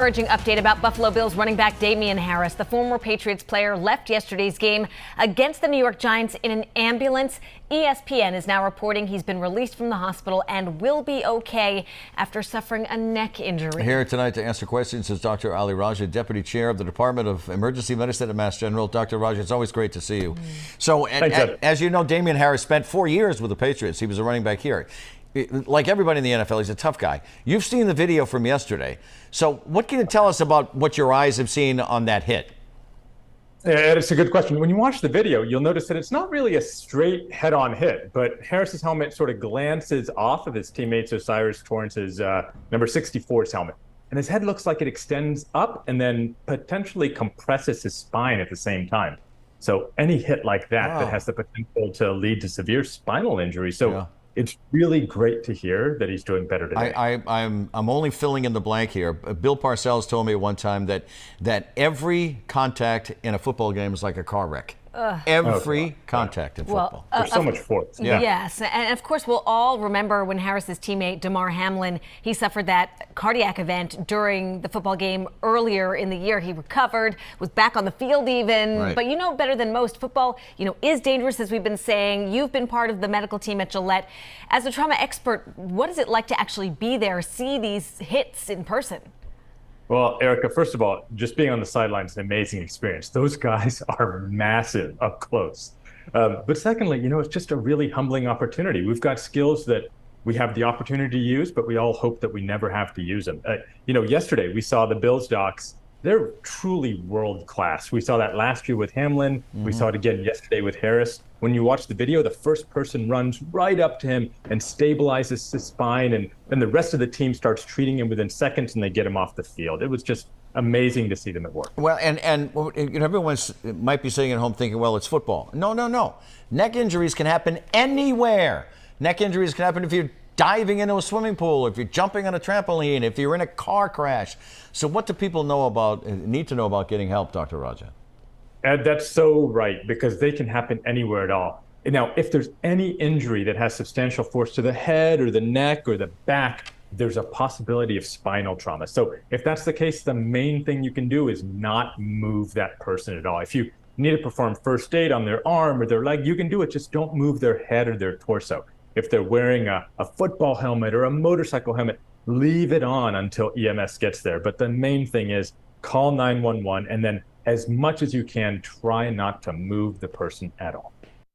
Encouraging update about Buffalo Bills running back Damien Harris. The former Patriots player left yesterday's game against the New York Giants in an ambulance. ESPN is now reporting he's been released from the hospital and will be okay after suffering a neck injury. Here tonight to answer questions is Dr. Ali Raja, Deputy Chair of the Department of Emergency Medicine at Mass General. Dr. Raja, it's always great to see you. So, as you know, Damien Harris spent 4 years with the Patriots. He was a running back here. Like everybody in the NFL, he's a tough guy. You've seen the video from yesterday. So what can you tell us about what your eyes have seen on that hit? Yeah, it's a good question. When you watch the video, you'll notice that it's not really a straight head-on hit, but Harris's helmet sort of glances off of his teammates O'Cyrus Torrence's number 64's helmet. And his head looks like it extends up and then potentially compresses his spine at the same time. So any hit like that that has the potential to lead to severe spinal injury. So it's really great to hear that he's doing better today. I'm only filling in the blank here. Bill Parcells told me one time that every contact in a football game is like a car wreck. Every contact in football. There's so much force. Yes, and of course we'll all remember when Harris's teammate Damar Hamlin, he suffered that cardiac event during the football game earlier in the year. He recovered, was back on the field even. But you know better than most, football, is dangerous, as we've been saying. You've been part of the medical team at Gillette. As a trauma expert, what is it like to actually be there, see these hits in person? Well, Erica, first of all, just being on the sidelines is an amazing experience. Those guys are massive up close. But secondly, it's just a really humbling opportunity. We've got skills that we have the opportunity to use, but we all hope that we never have to use them. Yesterday we saw the Bills docs. They're truly world class. We saw that last year with Hamlin. We saw it again yesterday with Harris. When you watch the video, the first person runs right up to him and stabilizes his spine, and then the rest of the team starts treating him within seconds, and they get him off the field. It was just amazing to see them at work. Well, and everyone might be sitting at home thinking, well, it's football. No. Neck injuries can happen anywhere. Neck injuries can happen if you're diving into a swimming pool, if you're jumping on a trampoline, if you're in a car crash. So what do people need to know about getting help, Dr. Raja? Ed, that's so right, because they can happen anywhere at all. Now, if there's any injury that has substantial force to the head or the neck or the back, there's a possibility of spinal trauma. So if that's the case, the main thing you can do is not move that person at all. If you need to perform first aid on their arm or their leg, you can do it. Just don't move their head or their torso. If they're wearing a football helmet or a motorcycle helmet, leave it on until EMS gets there. But the main thing is call 911, and then as much as you can, try not to move the person at all.